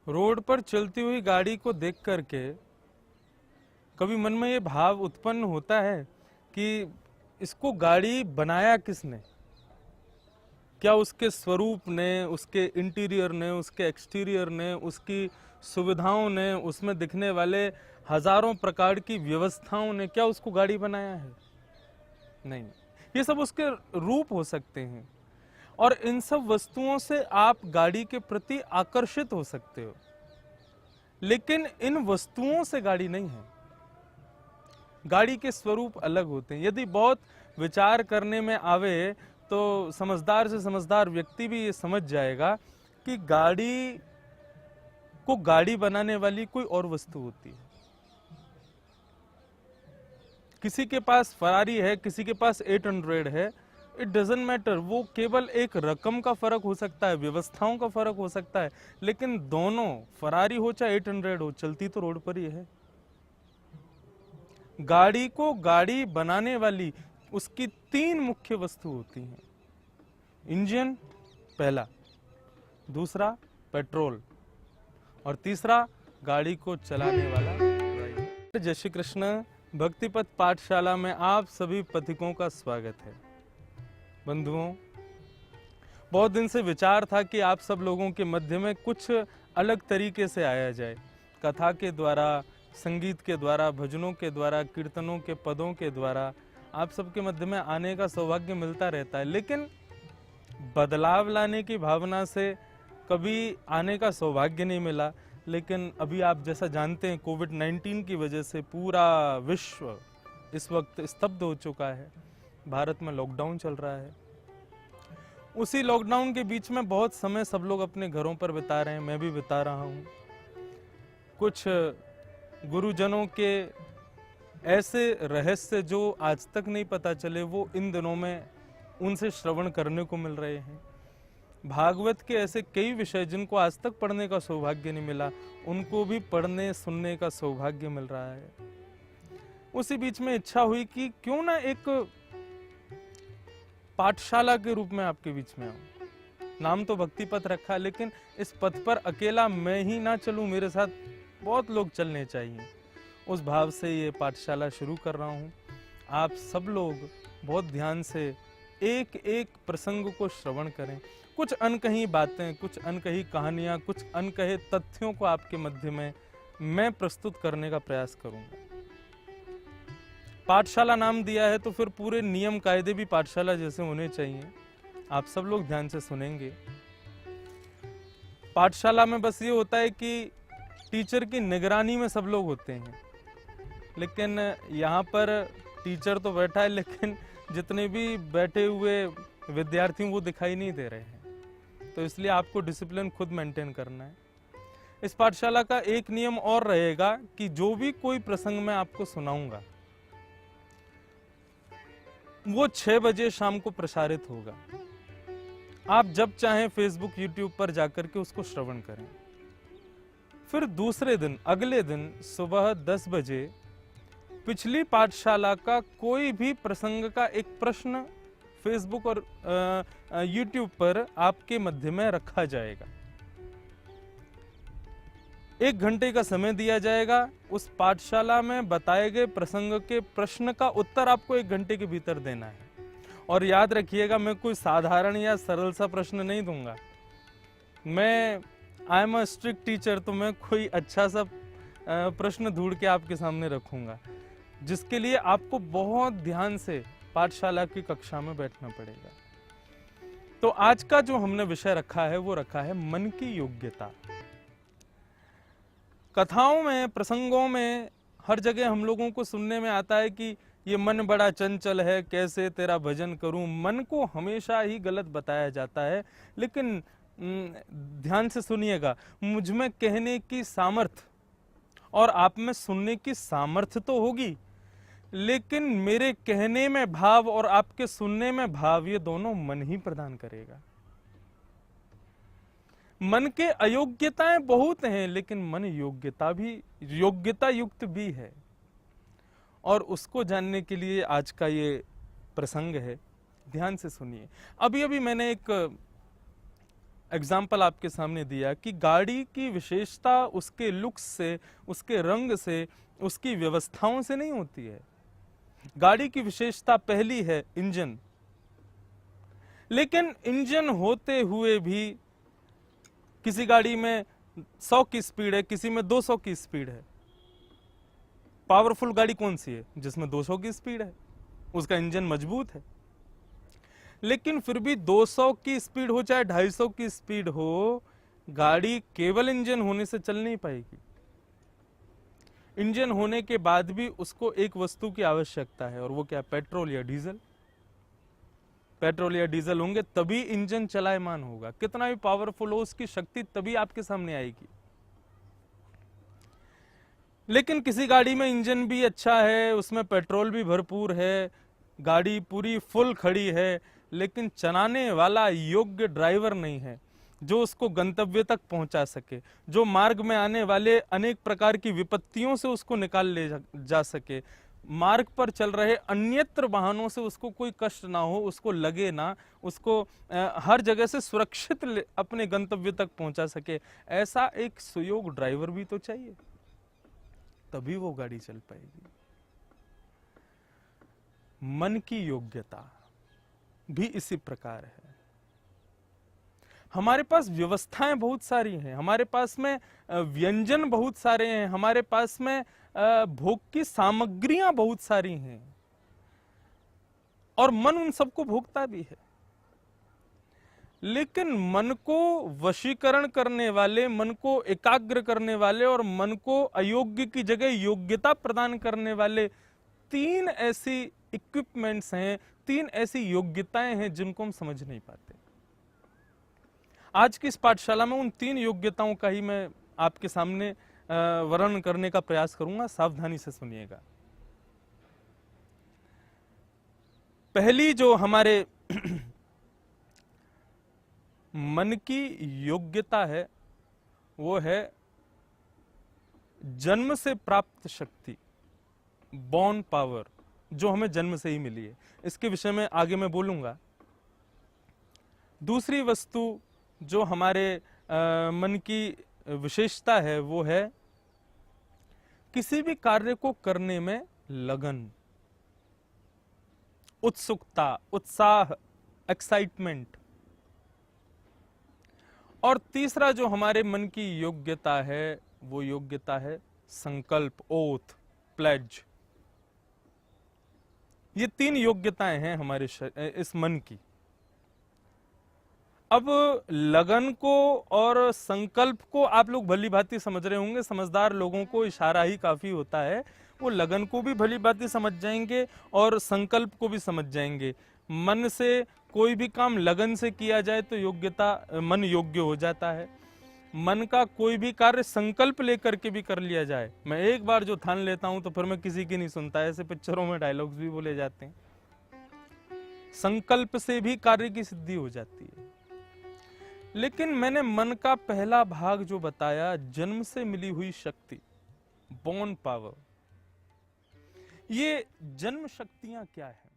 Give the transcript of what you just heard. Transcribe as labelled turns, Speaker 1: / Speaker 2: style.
Speaker 1: Road पर चलती हुई गाड़ी को देख करके कभी मन में ये भाव उत्पन्न होता है कि इसको गाड़ी बनाया किसने? क्या उसके स्वरूप ने, उसके इंटीरियर ने, उसके एक्सटीरियर ने, उसकी सुविधाओं ने, उसमें दिखने वाले हजारों प्रकार की व्यवस्थाओं ने क्या उसको गाड़ी बनाया है? नहीं। ये सब उसके रूप हो सकते हैं और इन सब वस्तुओं से आप गाड़ी के प्रति आकर्षित हो सकते हो, लेकिन इन वस्तुओं से गाड़ी नहीं है। गाड़ी के स्वरूप अलग होते हैं। यदि बहुत विचार करने में आवे तो समझदार से समझदार व्यक्ति भी ये समझ जाएगा कि गाड़ी को गाड़ी बनाने वाली कोई और वस्तु होती है। किसी के पास फरारी है, किसी के पास 800 है, इट डजेंट मैटर। वो केवल एक रकम का फर्क हो सकता है, व्यवस्थाओं का फर्क हो सकता है, लेकिन दोनों फरारी हो चाहे 800 हो, चलती तो रोड पर ही है। गाड़ी को गाड़ी बनाने वाली उसकी 3 मुख्य वस्तु होती हैं। इंजन पहला, दूसरा पेट्रोल और तीसरा गाड़ी को चलाने वाला ड्राइवर। जय श्री कृष्ण। भक्तिपथ पाठशाला में आप सभी पथिकों का स्वागत है। बंधुओं, बहुत दिन से विचार था कि आप सब लोगों के मध्य में कुछ अलग तरीके से आया जाए। कथा के द्वारा, संगीत के द्वारा, भजनों के द्वारा, कीर्तनों के पदों के द्वारा आप सबके मध्य में आने का सौभाग्य मिलता रहता है, लेकिन बदलाव लाने की भावना से कभी आने का सौभाग्य नहीं मिला। लेकिन अभी आप जैसा जानते हैं, कोविड-19 की वजह से पूरा विश्व इस वक्त स्तब्ध हो चुका है। भारत में लॉकडाउन चल रहा है। उसी लॉकडाउन के बीच में बहुत समय सब लोग अपने घरों पर बिता रहे हैं, मैं भी बिता रहा हूँ। कुछ गुरुजनों के ऐसे रहस्य जो आज तक नहीं पता चले, वो इन दिनों में उनसे श्रवण करने को मिल रहे हैं। भागवत के ऐसे कई विषय जिनको आज तक पढ़ने का सौभाग्य नहीं मिला, उनको भी पढ़ने सुनने का सौभाग्य मिल रहा है। उसी बीच में इच्छा हुई कि क्यों ना एक पाठशाला के रूप में आपके बीच में आऊं। नाम तो भक्ति पथ रखा, लेकिन इस पथ पर अकेला मैं ही ना चलूं, मेरे साथ बहुत लोग चलने चाहिए। उस भाव से ये पाठशाला शुरू कर रहा हूं। आप सब लोग बहुत ध्यान से एक एक प्रसंग को श्रवण करें। कुछ अनकही बातें, कुछ अनकही कहानियां, कुछ अनकहे तथ्यों को आपके मध्य में मैं प्रस्तुत करने का प्रयास करूंगा। पाठशाला नाम दिया है तो फिर पूरे नियम कायदे भी पाठशाला जैसे होने चाहिए। आप सब लोग ध्यान से सुनेंगे। पाठशाला में बस ये होता है कि टीचर की निगरानी में सब लोग होते हैं, लेकिन यहाँ पर टीचर तो बैठा है, लेकिन जितने भी बैठे हुए विद्यार्थी वो दिखाई नहीं दे रहे हैं। तो इसलिए आपको डिसिप्लिन खुद मेंटेन करना है। इस पाठशाला का एक नियम और रहेगा कि जो भी कोई प्रसंग मैं आपको सुनाऊंगा वो 6 बजे शाम को प्रसारित होगा। आप जब चाहें फेसबुक, यूट्यूब पर जाकर के उसको श्रवण करें। फिर दूसरे दिन, अगले दिन सुबह 10 बजे पिछली पाठशाला का कोई भी प्रसंग का एक प्रश्न फेसबुक और यूट्यूब पर आपके मध्य में रखा जाएगा। 1 घंटे का समय दिया जाएगा। उस पाठशाला में बताए गए प्रसंग के प्रश्न का उत्तर आपको 1 घंटे के भीतर देना है। और याद रखिएगा, मैं कोई साधारण या सरल सा प्रश्न नहीं दूंगा। I am a strict teacher, तो मैं कोई अच्छा सा प्रश्न ढूंढ के आपके सामने रखूंगा, जिसके लिए आपको बहुत ध्यान से पाठशाला की कक्षा में बैठना पड़ेगा। तो आज का जो हमने विषय रखा है वो रखा है मन की योग्यता। कथाओं में, प्रसंगों में हर जगह हम लोगों को सुनने में आता है कि ये मन बड़ा चंचल है, कैसे तेरा भजन करूं। मन को हमेशा ही गलत बताया जाता है, लेकिन ध्यान से सुनिएगा, मुझ में कहने की सामर्थ्य और आप में सुनने की सामर्थ्य तो होगी, लेकिन मेरे कहने में भाव और आपके सुनने में भाव, ये दोनों मन ही प्रदान करेगा। मन के अयोग्यताएं बहुत हैं, लेकिन मन योग्यता युक्त भी है। और उसको जानने के लिए आज का ये प्रसंग है। ध्यान से सुनिए। अभी अभी मैंने एक एग्जाम्पल आपके सामने दिया कि गाड़ी की विशेषता उसके लुक्स से, उसके रंग से, उसकी व्यवस्थाओं से नहीं होती है। गाड़ी की विशेषता पहली है इंजन, लेकिन इंजन होते हुए भी किसी गाड़ी में 100 की स्पीड है, किसी में 200 की स्पीड है। पावरफुल गाड़ी कौन सी है? जिसमें 200 की स्पीड है, उसका इंजन मजबूत है। लेकिन फिर भी 200 की स्पीड हो चाहे 250 की स्पीड हो, गाड़ी केवल इंजन होने से चल नहीं पाएगी। इंजन होने के बाद भी उसको एक वस्तु की आवश्यकता है, और वो क्या? पेट्रोल या डीजल। पेट्रोल या डीजल होंगे तभी इंजन चलायमान होगा। कितना भी पावरफुल हो, उसकी शक्ति तभी आपके सामने आएगी। लेकिन किसी गाड़ी में इंजन भी अच्छा है, उसमें पेट्रोल भी भरपूर है, गाड़ी पूरी फुल खड़ी है, लेकिन चलाने वाला योग्य ड्राइवर नहीं है जो उसको गंतव्य तक पहुंचा सके, जो मार्ग में आने वाले अनेक प्रकार की विपत्तियों से उसको निकाल ले जा सके, मार्ग पर चल रहे अन्यत्र वाहनों से उसको कोई कष्ट ना हो, उसको लगे ना, उसको हर जगह से सुरक्षित अपने गंतव्य तक पहुंचा सके। ऐसा एक सुयोग्य ड्राइवर भी तो चाहिए, तभी वो गाड़ी चल पाएगी। मन की योग्यता भी इसी प्रकार है। हमारे पास व्यवस्थाएं बहुत सारी हैं, हमारे पास में व्यंजन बहुत सारे हैं, हमारे पास में भोग की सामग्रियां बहुत सारी हैं, और मन उन सबको भोगता भी है। लेकिन मन को वशीकरण करने वाले, मन को एकाग्र करने वाले और मन को अयोग्य की जगह योग्यता प्रदान करने वाले 3 ऐसी इक्विपमेंट्स हैं, 3 ऐसी योग्यताएं हैं जिनको हम समझ नहीं पाते। आज की इस पाठशाला में उन 3 योग्यताओं का ही मैं आपके सामने वर्णन करने का प्रयास करूंगा। सावधानी से सुनिएगा। पहली जो हमारे मन की योग्यता है वो है जन्म से प्राप्त शक्ति, बॉर्न पावर, जो हमें जन्म से ही मिली है। इसके विषय में आगे मैं बोलूंगा। दूसरी वस्तु जो हमारे मन की विशेषता है वो है किसी भी कार्य को करने में लगन, उत्सुकता, उत्साह, एक्साइटमेंट। और तीसरा जो हमारे मन की योग्यता है वो योग्यता है संकल्प, ओथ, प्लेज। ये 3 योग्यताएं हैं हमारे इस मन की। अब लगन को और संकल्प को आप लोग भली भांति समझ रहे होंगे। समझदार लोगों को इशारा ही काफी होता है, वो लगन को भी भली भांति समझ जाएंगे और संकल्प को भी समझ जाएंगे। मन से कोई भी काम लगन से किया जाए तो मन योग्य हो जाता है। मन का कोई भी कार्य संकल्प लेकर के भी कर लिया जाए, मैं एक बार जो ठान लेता हूं तो फिर मैं किसी की नहीं सुनता, ऐसे पिक्चरों में डायलॉग्स भी बोले जाते हैं। संकल्प से भी कार्य की सिद्धि हो जाती है। लेकिन मैंने मन का पहला भाग जो बताया, जन्म से मिली हुई शक्ति, बॉर्न पावर, ये जन्म शक्तियां क्या है?